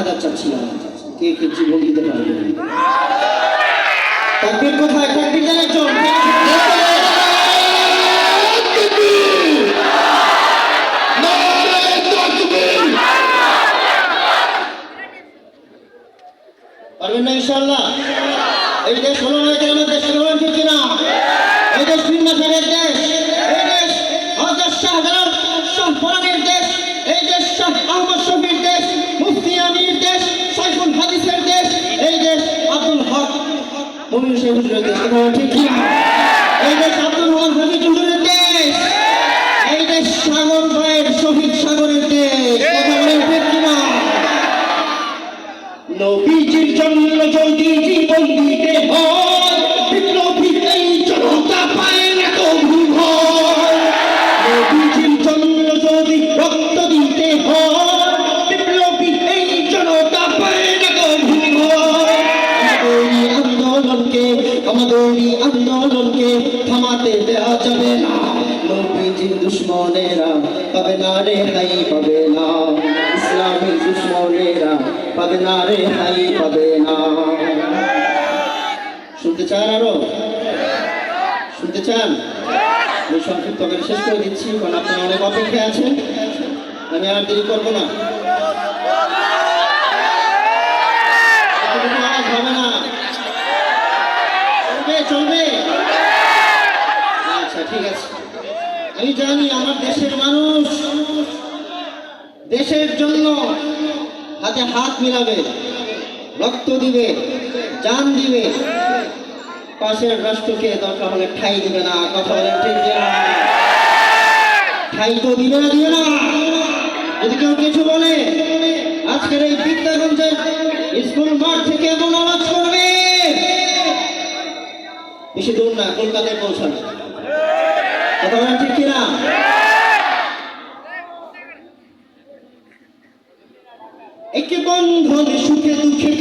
শাহাদাত চাচ্ছিলাম, কে কে জীবন দিতে পারবে? তাকবীর কোথায়? তাকবীর জানাই চল। পারবেন না ইনশাআল্লাহ? এই দেশ হলো না আমাদের দেশ, বলেন ঠিক কিনা? এই দেশ ভিন্ন দেশের দেশ, এই দেশ হযরত শাহজালাল শাহপরানের দেশ, এই দেশ শাহ আহমদ শফীর দেশ, মুফতি আমির দেশ, সাইফুল হাদিসের দেশ, এই দেশ আব্দুল হক মুমিন সাহেব হুজুরের দেশ, বলেন ঠিক কিনা? এই দেশ আব্দুল হক হামিদ হুজুরের দেশ, এই দেশ সাগর ভাইয়ের শহীদ সাগরের দেশ, কথা বলেন ঠিক কিনা? নবীজির জন্য যদি জীবন দিতে হয়, বিপ্লবী এই জনতা পায় না কবু ভয়। নবীজির জন্য যদি রক্ত দিতে হয়, বিপ্লবী এই জনতা পায় না কবু ভয়। আমাদেরই আন্দোলনকে থামাতে দেওয়া যাবে না। নবীজির দুশ্মনেরা পাবে না রে হাই, পাবে না। ইসলামের দুশ্মনেরা পাবে না রে হাই, পাবে না। শুনতে চান? আরো শুনতে চান? আমি সংক্ষিপ্ত করে শেষ করে দিচ্ছি, কারণ আপনারা অনেক অপেক্ষায় আছেন। আমি আর দেরি করবো না। আওয়াজ হবে না, চলবে চলবে? আচ্ছা ঠিক আছে। আমি জানি আমার দেশের মানুষ দেশের জন্য হাতে হাত মিলাবে, রক্ত দিবে, জান দিবে, পাশের রাষ্ট্রকে দরকার হলে ঠাই দিবে না। কথা বলেন ঠিক কিনা? ঠাই তো দিবে না, দিবে না। যদি কেউ কিছু বলে, আজকের এই বিদ্যাগঞ্জের স্কুল মাঠ থেকে এমন আওয়াজ করবে, বেশি দূর না, কলকাতায় পৌঁছাবে। কথা বলেন ঠিক কিনা? একে বন্ধন সুখে দুঃখে